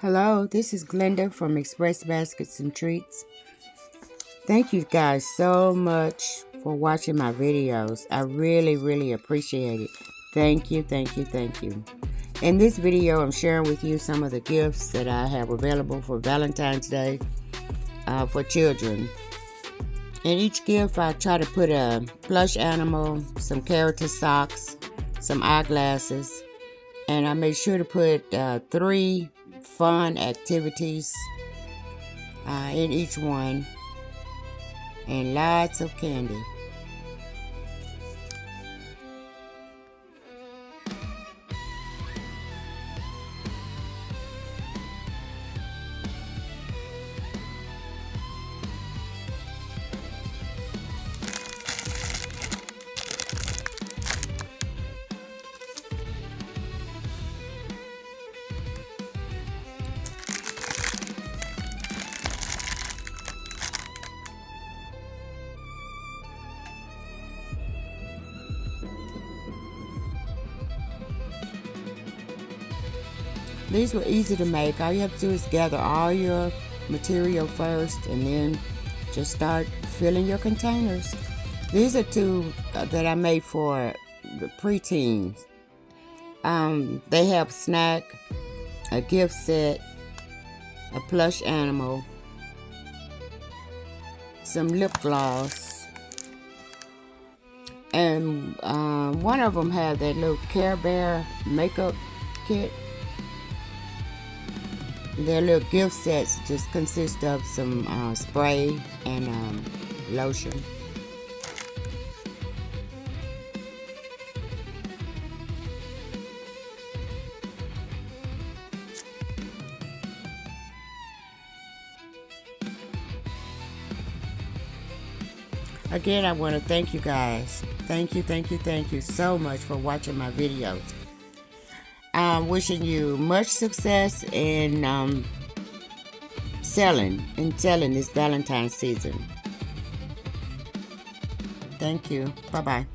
Hello, this is Glenda from Express Baskets and Treats. Thank you guys so much for watching my videos. I really appreciate it. Thank you, thank you, thank you. In this video, I'm sharing with you some of the gifts that I have available for Valentine's Day for children. In each gift, I try to put a plush animal, some character socks, some eyeglasses, and I made sure to put 3 fun activities in each one, and lots of candy. These were easy to make. All you have to do is gather all your material first and then just start filling your containers. These are 2 that I made for the preteens. They have snack, a gift set, a plush animal, some lip gloss, and one of them had that little Care Bear makeup kit. Their little gift sets just consist of some spray and lotion. Again, I want to thank you guys. Thank you so much for watching my videos. I'm wishing you much success in selling this Valentine's season. Thank you. Bye-bye.